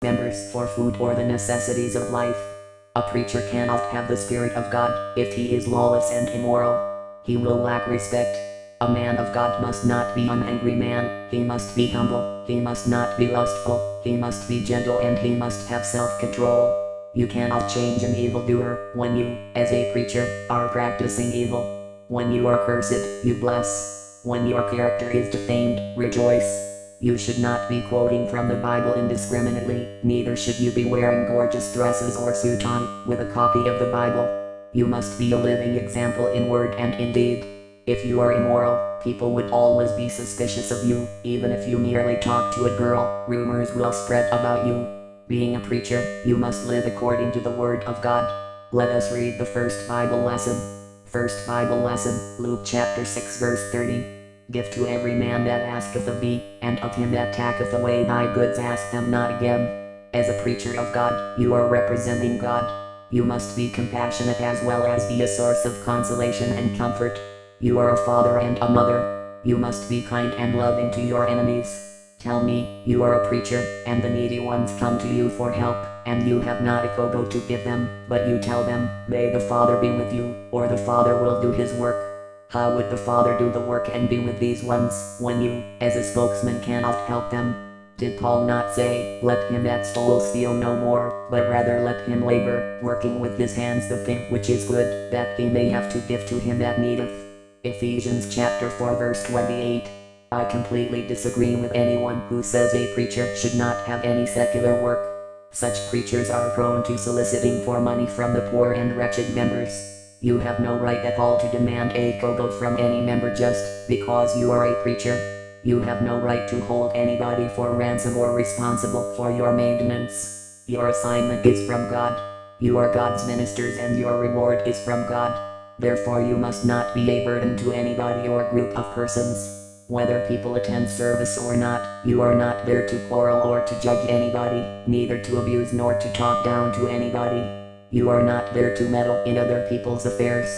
members for food or the necessities of life. A preacher cannot have the Spirit of God if he is lawless and immoral. He will lack respect. A man of God must not be an angry man, he must be humble, he must not be lustful, he must be gentle, and he must have self-control. You cannot change an evildoer when you, as a preacher, are practicing evil. When you are cursed, you bless. When your character is defamed, rejoice. You should not be quoting from the Bible indiscriminately, neither should you be wearing gorgeous dresses or suit on, with a copy of the Bible. You must be a living example in word and in deed. If you are immoral, people would always be suspicious of you. Even if you merely talk to a girl, rumors will spread about you. Being a preacher, you must live according to the Word of God. Let us read the first Bible lesson. First Bible lesson, Luke chapter 6 verse 30. Give to every man that asketh of thee, and of him that taketh away thy goods ask them not again. As a preacher of God, you are representing God. You must be compassionate as well as be a source of consolation and comfort. You are a father and a mother. You must be kind and loving to your enemies. Tell me, you are a preacher, and the needy ones come to you for help, and you have not a kobo to give them, but you tell them, may the Father be with you, or the Father will do his work. How would the Father do the work and be with these ones, when you, as a spokesman, cannot help them? Did Paul not say, let him that stole steal no more, but rather let him labor, working with his hands the thing which is good, that he may have to give to him that needeth? Ephesians chapter 4 verse 28. I completely disagree with anyone who says a preacher should not have any secular work. Such preachers are prone to soliciting for money from the poor and wretched members. You have no right at all to demand a kobo from any member just because you are a preacher. You have no right to hold anybody for ransom or responsible for your maintenance. Your assignment is from God. You are God's ministers and your reward is from God. Therefore you must not be a burden to anybody or group of persons. Whether people attend service or not, you are not there to quarrel or to judge anybody, neither to abuse nor to talk down to anybody. You are not there to meddle in other people's affairs.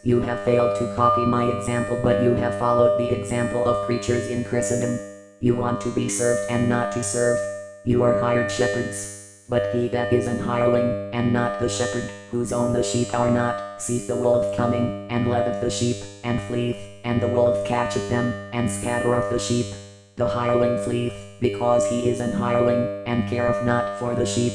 You have failed to copy my example, but you have followed the example of preachers in Christendom. You want to be served and not to serve. You are hired shepherds. But he that is an hireling, and not the shepherd, whose own the sheep are not, seeth the wolf coming, and letteth the sheep, and fleeth, and the wolf catcheth them, and scattereth the sheep. The hireling fleeth, because he is an hireling, and careth not for the sheep.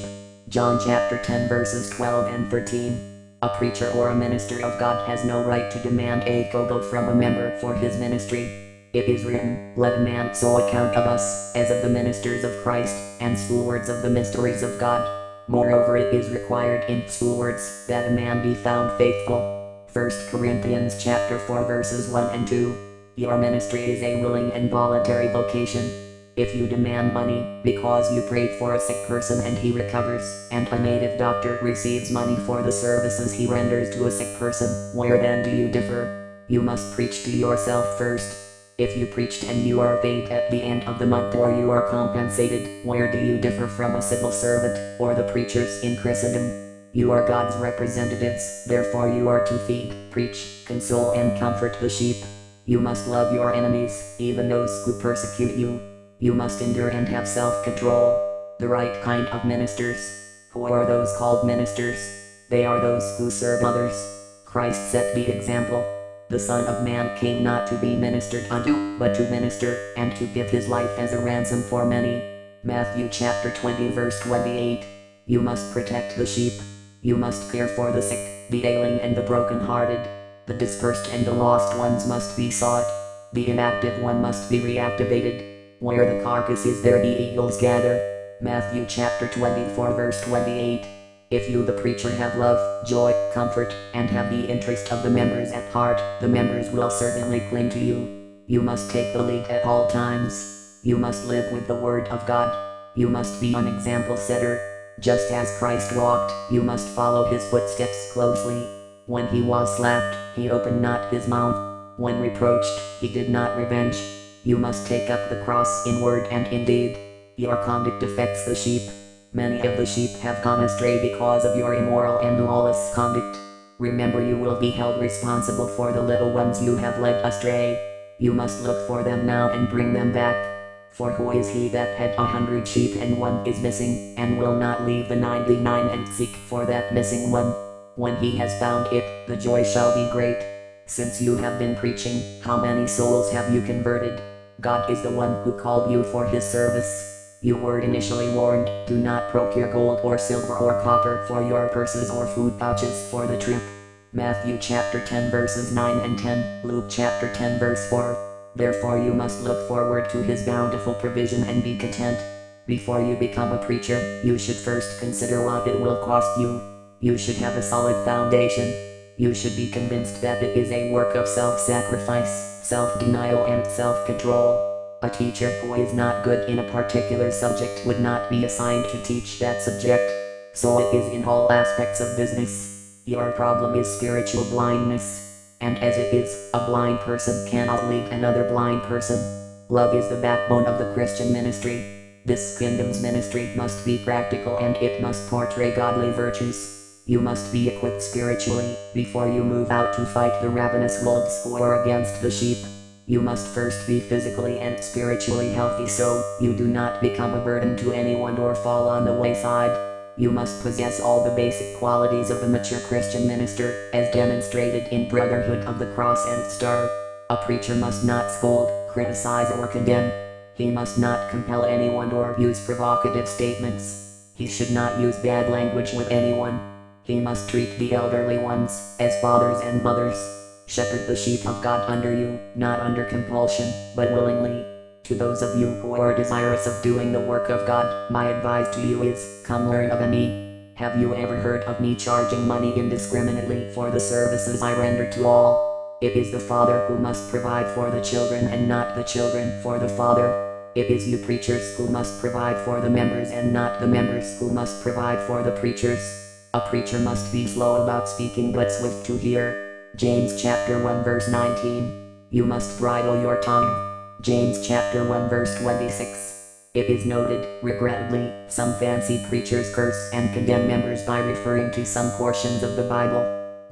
John chapter 10 verses 12 and 13. A preacher or a minister of God has no right to demand a kobo from a member for his ministry. It is written, let a man so account of us, as of the ministers of Christ, and stewards of the mysteries of God. Moreover, it is required in stewards, that a man be found faithful. 1 Corinthians chapter 4 verses 1 and 2. Your ministry is a willing and voluntary vocation. If you demand money, because you prayed for a sick person and he recovers, and a native doctor receives money for the services he renders to a sick person, where then do you differ? You must preach to yourself first. If you preached and you are paid at the end of the month or you are compensated, where do you differ from a civil servant, or the preachers in Christendom? You are God's representatives, therefore you are to feed, preach, console and comfort the sheep. You must love your enemies, even those who persecute you. You must endure and have self-control. The right kind of ministers. Who are those called ministers? They are those who serve others. Christ set the example. The Son of Man came not to be ministered unto, but to minister, and to give his life as a ransom for many. Matthew chapter 20 verse 28. You must protect the sheep. You must care for the sick, the ailing and the broken-hearted. The dispersed and the lost ones must be sought. The inactive one must be reactivated. Where the carcass is, there the eagles gather. Matthew chapter 24 verse 28. If you the preacher have love, joy, comfort, and have the interest of the members at heart, the members will certainly cling to you. You must take the lead at all times. You must live with the Word of God. You must be an example setter. Just as Christ walked, you must follow his footsteps closely. When he was slapped, he opened not his mouth. When reproached, he did not revenge. You must take up the cross in word and in deed. Your conduct affects the sheep. Many of the sheep have gone astray because of your immoral and lawless conduct. Remember, you will be held responsible for the little ones you have led astray. You must look for them now and bring them back. For who is he that had 100 sheep and one is missing, and will not leave the 99 and seek for that missing one? When he has found it, the joy shall be great. Since you have been preaching, how many souls have you converted? God is the one who called you for his service. You were initially warned, do not procure gold or silver or copper for your purses or food pouches for the trip. Matthew chapter 10 verses 9 and 10, Luke chapter 10 verse 4. Therefore you must look forward to his bountiful provision and be content. Before you become a preacher, you should first consider what it will cost you. You should have a solid foundation. You should be convinced that it is a work of self-sacrifice, self-denial and self-control. A teacher who is not good in a particular subject would not be assigned to teach that subject. So it is in all aspects of business. Your problem is spiritual blindness. And as it is, a blind person cannot lead another blind person. Love is the backbone of the Christian ministry. This kingdom's ministry must be practical and it must portray godly virtues. You must be equipped spiritually before you move out to fight the ravenous wolves who are against the sheep. You must first be physically and spiritually healthy so you do not become a burden to anyone or fall on the wayside. You must possess all the basic qualities of a mature Christian minister, as demonstrated in Brotherhood of the Cross and Star. A preacher must not scold, criticize or condemn. He must not compel anyone or use provocative statements. He should not use bad language with anyone. He must treat the elderly ones as fathers and mothers. Shepherd the sheep of God under you, not under compulsion, but willingly. To those of you who are desirous of doing the work of God, my advice to you is, come learn of me. Have you ever heard of me charging money indiscriminately for the services I render to all? It is the father who must provide for the children and not the children for the father. It is you preachers who must provide for the members and not the members who must provide for the preachers. A preacher must be slow about speaking but swift to hear. James chapter 1 verse 19. You must bridle your tongue. James chapter 1 verse 26. It is noted, regrettably, some fancy preachers curse and condemn members by referring to some portions of the Bible.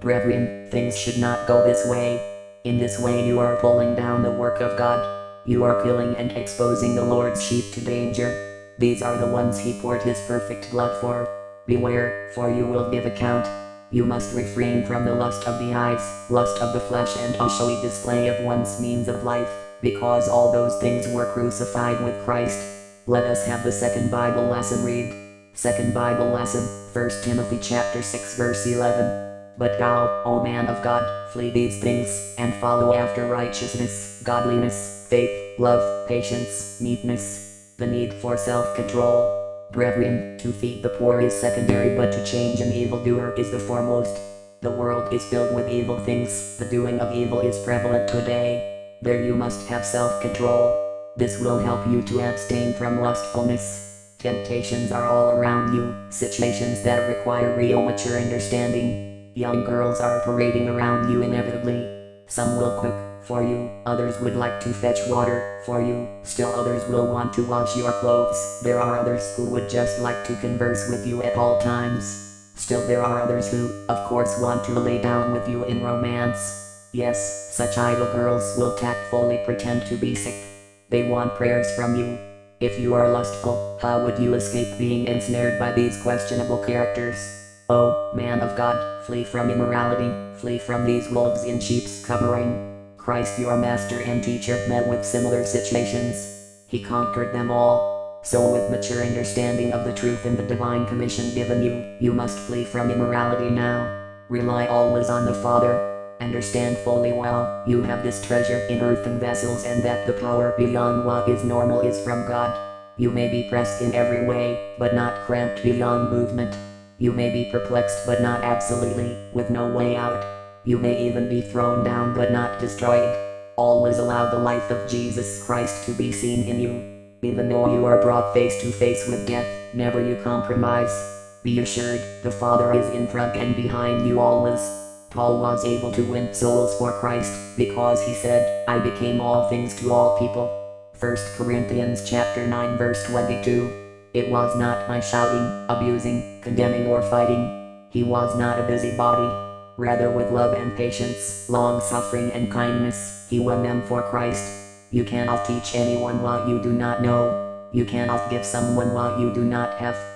Brethren, things should not go this way. In this way you are pulling down the work of God. You are killing and exposing the Lord's sheep to danger. These are the ones he poured his perfect blood for. Beware, for you will give account. You must refrain from the lust of the eyes, lust of the flesh and a showy display of one's means of life, because all those things were crucified with Christ. Let us have the second Bible lesson read. Second Bible lesson, 1 Timothy chapter 6 verse 11. But thou, O man of God, flee these things, and follow after righteousness, godliness, faith, love, patience, meekness, the need for self-control. Brethren, to feed the poor is secondary but to change an evildoer is the foremost. The world is filled with evil things, the doing of evil is prevalent today. There you must have self-control. This will help you to abstain from lustfulness. Temptations are all around you, situations that require real mature understanding. Young girls are parading around you inevitably. Some will cook for you, others would like to fetch water for you, still others will want to wash your clothes. There are others who would just like to converse with you at all times. Still there are others who, of course, want to lay down with you in romance. Yes, such idle girls will tactfully pretend to be sick. They want prayers from you. If you are lustful, how would you escape being ensnared by these questionable characters? Oh, man of God, flee from immorality, flee from these wolves in sheep's covering. Christ your master and teacher met with similar situations. He conquered them all. So with mature understanding of the truth and the divine commission given you, you must flee from immorality now. Rely always on the Father. Understand fully well, you have this treasure in earthen vessels and that the power beyond what is normal is from God. You may be pressed in every way, but not cramped beyond movement. You may be perplexed but not absolutely, with no way out. You may even be thrown down but not destroyed. Always allow the life of Jesus Christ to be seen in you. Even though you are brought face to face with death, never you compromise. Be assured, the Father is in front and behind you always. Paul was able to win souls for Christ, because he said, I became all things to all people. 1 Corinthians chapter 9 verse 22. It was not by shouting, abusing, condemning or fighting. He was not a busybody. Rather with love and patience, long-suffering and kindness, he won them for Christ. You cannot teach anyone what you do not know. You cannot give someone what you do not have.